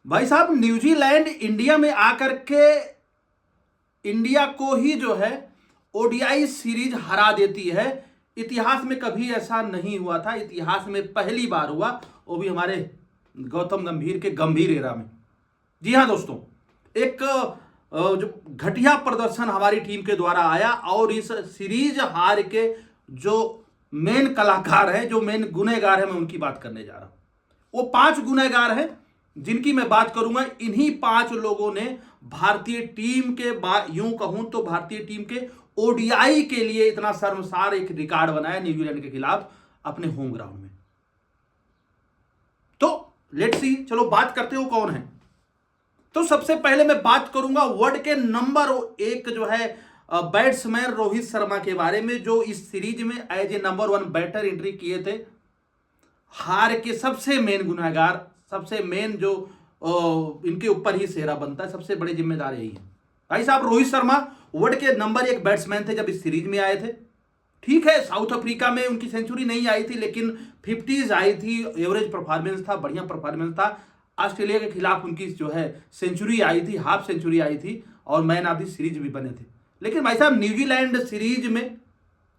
भाई साहब, New Zealand India में आकर के इंडिया को ही जो है ओडीआई सीरीज हरा देती है। इतिहास में कभी ऐसा नहीं हुआ था, इतिहास में पहली बार हुआ, वो भी हमारे गौतम गंभीर के गंभीर एरा में। जी हाँ दोस्तों, एक जो घटिया प्रदर्शन हमारी टीम के द्वारा आया और इस सीरीज हार के जो मेन कलाकार हैं, जो मेन गुनहगार हैं, मैं उनकी बात करने जा रहा हूं। वो 5 गुनहगार हैं जिनकी मैं बात करूंगा। इन्हीं 5 लोगों ने भारतीय टीम के यूं कहूं तो भारतीय टीम के ओडीआई के लिए इतना शर्मसार एक रिकॉर्ड बनाया न्यूजीलैंड के खिलाफ अपने होम ग्राउंड में। तो लेट्स सी, चलो बात करते हो कौन है। तो सबसे पहले मैं बात करूंगा वर्ल्ड के नंबर 1 जो है बैट्समैन रोहित शर्मा के बारे में, जो इस सीरीज में as a number 1 batter entry किए थे। हार के सबसे मेन गुनहगार, सबसे मेन जो इनके ऊपर ही सेहरा बनता है, सबसे बड़ी जिम्मेदारी यही है। भाई साहब, रोहित शर्मा वर्ल्ड के नंबर 1 बैट्समैन थे जब इस सीरीज में आए थे। ठीक है, साउथ अफ्रीका में उनकी सेंचुरी नहीं आई थी, लेकिन 50s आई थी, एवरेज परफॉर्मेंस था, बढ़िया परफॉर्मेंस था। ऑस्ट्रेलिया के खिलाफ उनकी जो है सेंचुरी आई थी, हाफ सेंचुरी आई थी और मैन ऑफ द सीरीज भी बने थे। लेकिन भाई साहब, न्यूजीलैंड सीरीज में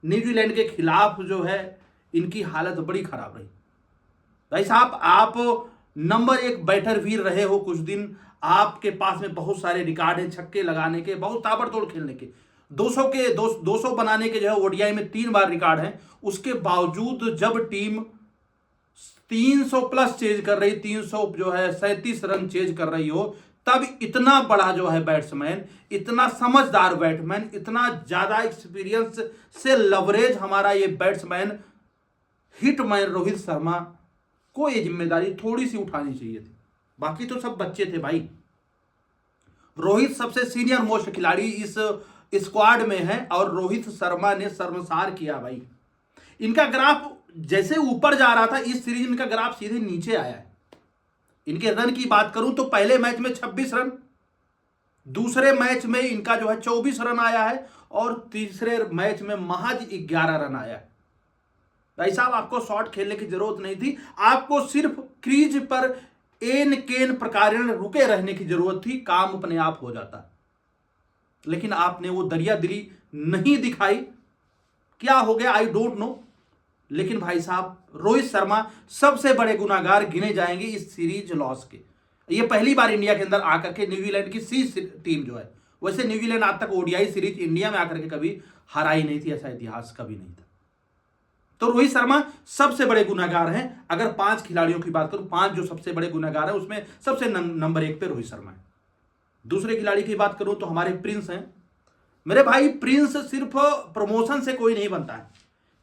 न्यूजीलैंड के खिलाफ जो है इनकी हालत बड़ी खराब रही। भाई साहब, आप नंबर 1 बैटर भी रहे हो कुछ दिन, आपके पास में बहुत सारे रिकॉर्ड हैं छक्के लगाने के, बहुत ताबड़तोड़ खेलने के, 200 बनाने के जो है ओडीआई में 3 बार रिकॉर्ड हैं। उसके बावजूद जब टीम 300 प्लस चेज कर रही, 300 जो है 37 रन चेज कर रही हो, तब इतना बड़ा जो है बैट्समैन, इतना समझदार बैट्समैन, इतना ज्यादा एक्सपीरियंस से लवरेज हमारा ये बैट्समैन हिटमैन रोहित शर्मा को ये जिम्मेदारी थोड़ी सी उठानी चाहिए थी। बाकी तो सब बच्चे थे भाई। रोहित सबसे सीनियर मोस्ट खिलाड़ी इस स्क्वाड में है और रोहित शर्मा ने शर्मसार किया भाई। इनका ग्राफ जैसे ऊपर जा रहा था, इस सीरीज में इनका ग्राफ सीधे नीचे आया है। इनके रन की बात करूं तो पहले मैच में 26 रन, दूसरे मैच में इनका जो है 24 रन आया है और तीसरे मैच में महज 11 रन आया है। भाई साहब, आपको शॉट खेलने की जरूरत नहीं थी, आपको सिर्फ क्रीज पर एन केन प्रकार रुके रहने की जरूरत थी, काम अपने आप हो जाता। लेकिन आपने वो दरिया दिली नहीं दिखाई। क्या हो गया आई डोंट नो। लेकिन भाई साहब, रोहित शर्मा सबसे बड़े गुनाहगार गिने जाएंगे इस सीरीज लॉस के। ये पहली बार इंडिया के अंदर आकर के न्यूजीलैंड की सी टीम जो है, वैसे न्यूजीलैंड आज तक ओडीआई सीरीज इंडिया में आकर के कभी हराई नहीं थी, ऐसा इतिहास कभी नहीं था। तो रोहित शर्मा सबसे बड़े गुनाहगार हैं। अगर 5 खिलाड़ियों की बात करूं, 5 जो सबसे बड़े गुनाहगार हैं, उसमें सबसे नंबर 1 पे रोहित शर्मा है। दूसरे खिलाड़ी की बात करूं तो हमारे प्रिंस हैं। मेरे भाई, प्रिंस सिर्फ प्रमोशन से कोई नहीं बनता है,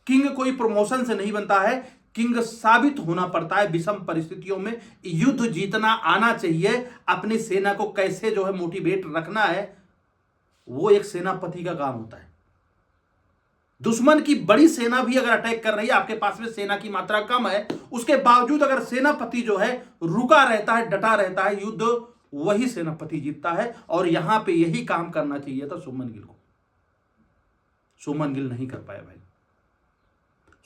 किंग कोई प्रमोशन से नहीं बनता है, किंग साबित होना पड़ता है। विषम परिस्थितियों में युद्ध जीतना आना चाहिए। अपनी सेना को कैसे जो है मोटिवेट रखना है, वो एक सेनापति का काम होता है। दुश्मन की बड़ी सेना भी अगर अटैक कर रही है, आपके पास में सेना की मात्रा कम है, उसके बावजूद अगर सेनापति जो है रुका रहता है, डटा रहता है, युद्ध वही सेनापति जीतता है। और यहां पे यही काम करना चाहिए था शुभमन गिल को। शुभमन गिल नहीं कर पाया भाई।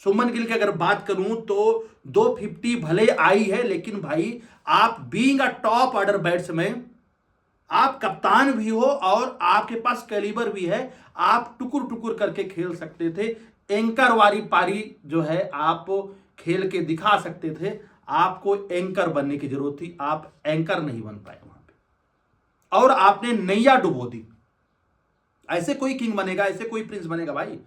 शुभमन गिल की अगर बात करूं तो 250 भले आई है, लेकिन भाई आप being a top order batsman, आप कप्तान भी हो और आपके पास कैलिबर भी है, आप टुकुर टुकुर करके खेल सकते थे। एंकर वाली पारी जो है आप खेल के दिखा सकते थे। आपको एंकर बनने की जरूरत थी, आप एंकर नहीं बन पाए वहां पे और आपने नैया डुबो दी। ऐसे कोई किंग बनेगा, ऐसे कोई प्रिंस बनेगा भाई?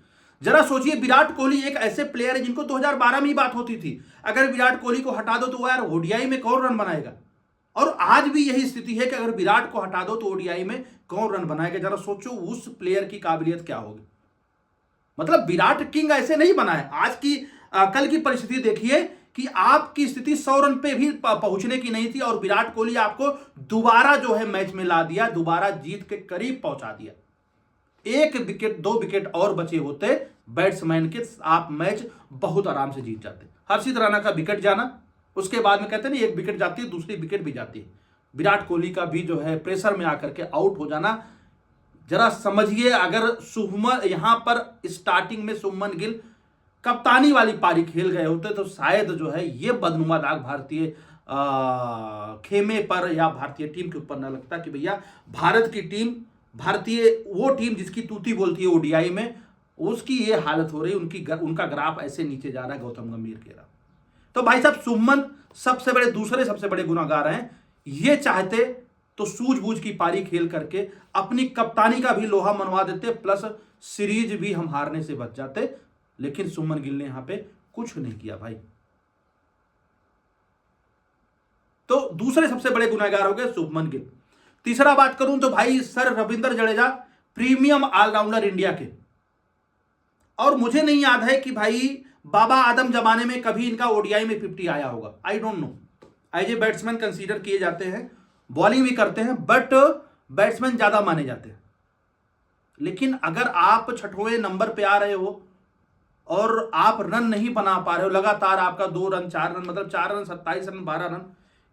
जरा सोचिए, विराट कोहली एक ऐसे प्लेयर है जिनको 2012 में ही बात होती थी, अगर विराट कोहली को हटा दो तो यार ओडीआई में कौन रन बनाएगा। और आज भी यही स्थिति है कि अगर विराट को हटा दो तो ओडीआई में कौन रन बनाएगा। जरा सोचो उस प्लेयर की काबिलियत क्या होगी। मतलब विराट किंग ऐसे नहीं बना है। आज की कल की परिस्थिति देखिए कि आपकी स्थिति 100 रन पे भी पहुंचने की नहीं थी और विराट कोहली आपको दोबारा जो है मैच में ला दिया, दोबारा जीत के करीब पहुंचा दिया। 1 विकेट 2 विकेट और बचे होते बैट्समैन के, आप मैच बहुत आराम से जीत जाते। हर्षित राणा का विकेट जाना, उसके बाद में कहते हैं 1 विकेट जाती है, दूसरी विकेट भी जाती है। विराट कोहली का भी जो है प्रेशर में आकर के आउट हो जाना। जरा समझिए, अगर शुभमन यहां पर स्टार्टिंग में शुभमन गिल कप्तानी वाली पारी खेल गए होते तो शायद जो है ये बदनुमा दाग भारतीय खेमे पर या भारतीय टीम के ऊपर न लगता कि भैया भारत की टीम, भारतीय वो टीम जिसकी तूती बोलती है ओडीआई में, उसकी ये हालत हो रही, उनका ग्राफ ऐसे नीचे जा रहा है गौतम गंभीर के ग्राफ। तो भाई साहब सुमन दूसरे सबसे बड़े गुनाहगार हैं। ये चाहते तो सूझबूझ की पारी खेल करके अपनी कप्तानी का भी लोहा मनवा देते, प्लस सीरीज भी हम हारने से बच जाते, लेकिन सुमन गिल ने यहां पे कुछ नहीं किया भाई। तो दूसरे सबसे बड़े गुनाहगार हो गए शुभमन गिल। तीसरा बात करूं तो भाई sir Ravindra Jadeja premium allrounder India के, और मुझे नहीं याद है कि भाई बाबा आदम जमाने में कभी इनका ओडीआई में 50 आया होगा, I don't know. As a batsman consider किए जाते हैं, बॉलिंग भी करते हैं, बट बैट्समैन ज्यादा माने जाते हैं। लेकिन अगर आप 6वें नंबर पे आ रहे हो और आप रन नहीं बना पा रहे हो, लगातार आपका 2 रन 4 रन, मतलब 4 रन 27 रन 12 रन,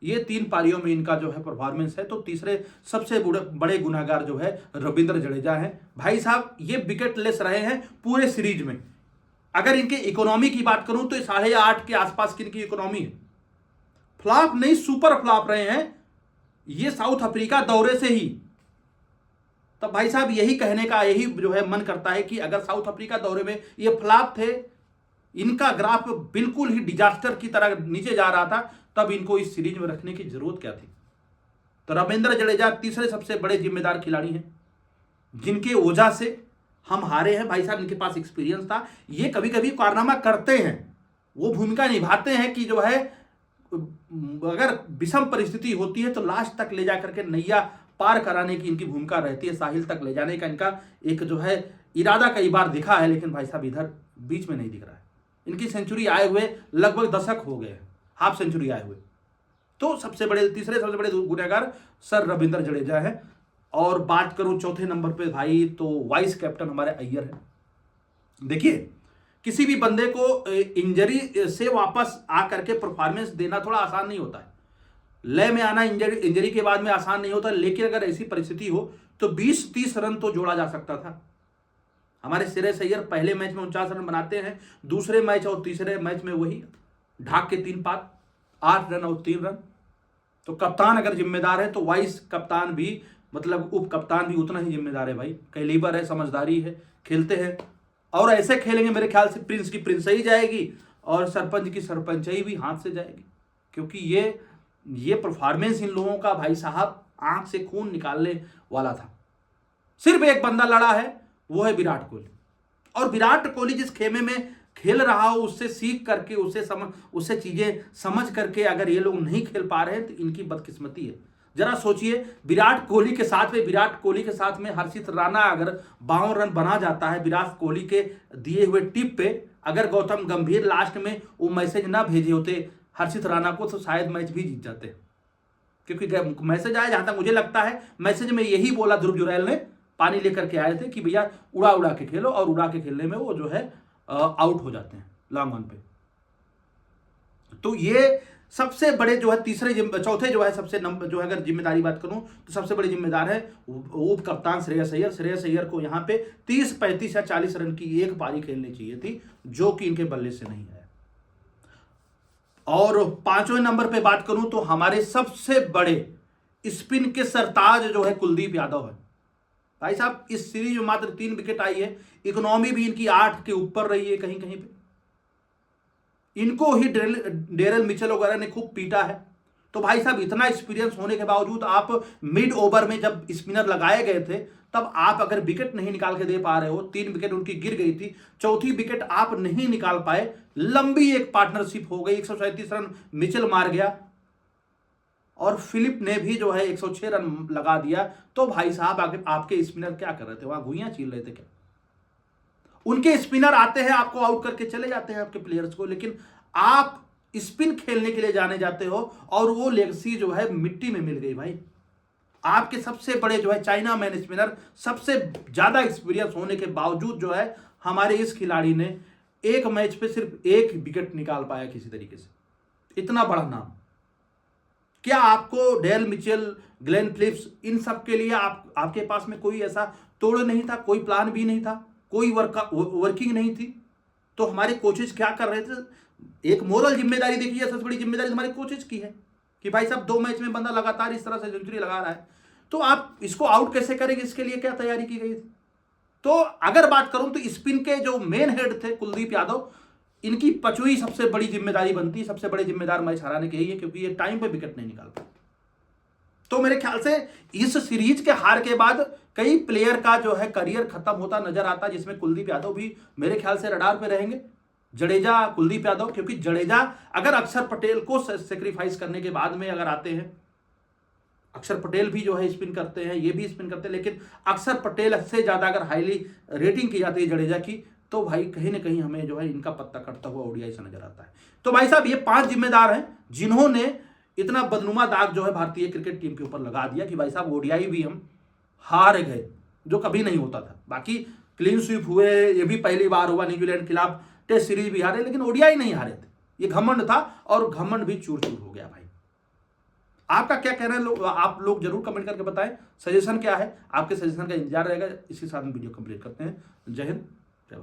ये 3 पारियों में इनका जो है परफॉर्मेंस है, तो तीसरे सबसे बड़े गुनाहगार जो है रविंद्र जडेजा है। भाई साहब ये विकेट लेस रहे हैं पूरे सीरीज में। अगर इनके इकोनॉमी की बात करूं तो 8.5 के आसपास की इनकी इकोनॉमी है। फ्लॉप नहीं, सुपर फ्लॉप रहे हैं ये साउथ अफ्रीका दौरे से ही। तब भाई साहब यही कहने का यही जो है मन करता है कि अगर साउथ अफ्रीका दौरे में ये फ्लॉप थे, इनका ग्राफ बिल्कुल ही डिजास्टर की तरह नीचे जा रहा था, तब इनको इस सीरीज में रखने की जरूरत क्या थी। तो रविंद्र जडेजा तीसरे सबसे बड़े जिम्मेदार खिलाड़ी हैं, जिनके वजह से हम हारे हैं। भाई साहब इनके पास एक्सपीरियंस था, ये कभी कभी कारनामा करते हैं, वो भूमिका निभाते हैं कि जो है अगर विषम परिस्थिति होती है तो लास्ट तक ले जाकर के नैया पार कराने की इनकी भूमिका रहती है, साहिल तक ले जाने का इनका एक जो है इरादा कई बार दिखा है, लेकिन भाई साहब इधर बीच में नहीं दिख रहा है। इनकी सेंचुरी आए हुए लगभग दशक हो गए, हाफ सेंचुरी आए हुए। तो तीसरे सबसे बड़े गुनहगार सर रविंद्र जडेजा है। और बात करूं चौथे नंबर पे भाई, तो वाइस कैप्टन हमारे अय्यर है। देखिए किसी भी बंदे को इंजरी से वापस आकर के परफॉर्मेंस देना थोड़ा आसान नहीं होता है, लय में आना इंजरी के बाद में आसान नहीं होता, लेकिन अगर ऐसी परिस्थिति हो तो 20-30 रन तो जोड़ा जा सकता था। हमारे श्रेयस अय्यर पहले मैच में 49 रन बनाते हैं, दूसरे मैच और तीसरे मैच में वही ढाक के 3 पार, 8 रन और 3 रन। तो कप्तान अगर जिम्मेदार है तो वाइस कप्तान भी, मतलब उप कप्तान भी उतना ही जिम्मेदार है भाई। कैलिबर है, समझदारी है, खेलते हैं, और ऐसे खेलेंगे मेरे ख्याल से प्रिंस की प्रिंसई जाएगी और सरपंच की सरपंचई भी हाथ से जाएगी, क्योंकि ये परफॉर्मेंस इन लोगों का भाई साहब आंख से खून निकालने वाला था। सिर्फ एक बंदा लड़ा है, वो है विराट कोहली। और विराट कोहली जिस खेमे में खेल रहा हो उससे सीख करके, उससे चीजें समझ करके अगर ये लोग नहीं खेल पा रहे हैं तो इनकी बदकिस्मती है। जरा सोचिए, विराट कोहली के साथ में हर्षित राणा अगर 52 रन बना जाता है विराट कोहली के दिए हुए टिप पे, अगर गौतम गंभीर लास्ट में वो मैसेज ना भेजे होते हर्षित राणा को, तो शायद मैच भी जीत जाते। क्योंकि मैसेज आया, जहां तक मुझे लगता है मैसेज में यही बोला, ध्रुव जुरैल ने पानी लेकर के आए थे कि भैया उड़ा के खेलो, और उड़ा के खेलने में वो जो है आउट हो जाते हैं लॉन्ग ऑन पे। तो ये सबसे बड़े जो है चौथे जो है सबसे नंबर जो है, अगर जिम्मेदारी बात करूं तो सबसे बड़े जिम्मेदार है उप कप्तान श्रेयस अय्यर। श्रेयस अय्यर को यहां पे 30, 35 या 40 रन की एक पारी खेलनी चाहिए थी, जो कि इनके बल्ले से नहीं है। और 5वें नंबर पे बात करूं तो हमारे सबसे बड़े स्पिन के सरताज जो है कुलदीप यादव है। भाई साहब इस सीरीज में मात्र 3 विकेट आई है, इकोनॉमी भी इनकी 8 के ऊपर रही है, कहीं कहीं पे इनको ही डेरल मिचेल वगैरह ने खूब पीटा है। तो भाई साहब इतना एक्सपीरियंस होने के बावजूद आप मिड ओवर में जब स्पिनर लगाए गए थे, तब आप अगर विकेट नहीं निकाल के दे पा रहे हो, 3 विकेट उनकी गिर गई थी, चौथी विकेट आप नहीं निकाल पाए, लंबी एक पार्टनरशिप हो गई, 137 रन मिचेल मार गया और फिलिप ने भी जो है 106 रन लगा दिया। तो भाई साहब आपके स्पिनर क्या कर रहे थे, वहां घुइयां छील रहे थे क्या? उनके स्पिनर आते हैं, आपको आउट करके चले जाते हैं आपके प्लेयर्स को, लेकिन आप स्पिन खेलने के लिए जाने जाते हो और वो लेगसी जो है मिट्टी में मिल गई भाई। आपके सबसे बड़े जो है चाइना मैन स्पिनर, सबसे ज्यादा एक्सपीरियंस होने के बावजूद जो है हमारे इस खिलाड़ी ने एक मैच पे सिर्फ 1 विकेट निकाल पाया किसी तरीके से। इतना बड़ा नाम, क्या आपको डेल मिचेल, ग्लेन फिलिप्स, इन सब के लिए आपके पास में कोई ऐसा तोड़ नहीं था, कोई प्लान भी नहीं था, कोई वर्किंग नहीं थी? तो हमारे कोचेज क्या कर रहे थे? एक मोरल जिम्मेदारी देखिए, सबसे बड़ी जिम्मेदारी हमारे कोचेज की है। कि भाई साहब 2 मैच में बंदा लगातार इस तरह से सेंचुरी लगा रहा है, तो आप इसको आउट कैसे करेंगे, इसके लिए क्या तैयारी की गई थी। तो अगर बात करूं तो स्पिन के जो मेन हेड थे कुलदीप यादव, इनकी 5वीं सबसे बड़ी जिम्मेदारी बनती है, सबसे बड़े जिम्मेदार मैच हराने के ही है, क्योंकि ये टाइम पे विकेट नहीं निकाल पाते। तो मेरे ख्याल से इस सीरीज के हार के बाद कई प्लेयर का जो है करियर खत्म होता नजर आता, जिसमें कुलदीप यादव भी मेरे ख्याल से रडार पे रहेंगे। जडेजा, कुलदीप यादव, क्योंकि जडेजा अगर अक्षर पटेल को सेक्रीफाइस करने के बाद में अगर आते हैं, अक्षर पटेल भी जो है स्पिन करते हैं, ये भी स्पिन करते हैं, लेकिन अक्षर पटेल से ज्यादा अगर हाईली रेटिंग की जाती है जडेजा की, तो भाई कहीं ना कहीं हमें जो है इनका पत्ता कटता हुआ ओडीआई से नजर आता है। तो भाई साहब ये 5 जिम्मेदार हैं जिन्होंने इतना बदनुमा दाग जो है भारतीय क्रिकेट टीम के ऊपर लगा दिया कि भाई साहब ओडीआई भी हम हार गए, जो कभी नहीं होता था। बाकी क्लीन स्वीप हुए, ये भी पहली बार हुआ, न्यूजीलैंड के खिलाफ टेस्ट सीरीज भी हारे, लेकिन ओडीआई नहीं हारे थे। ये घमंड था और घमंड भी चूर चूर हो गया भाई। आपका क्या कहना है, आप लोग जरूर कमेंट करके बताएं। सजेशन क्या है, आपके सजेशन का इंतजार रहेगा। इसी साथ में वीडियो कंप्लीट करते हैं। जय हिंद।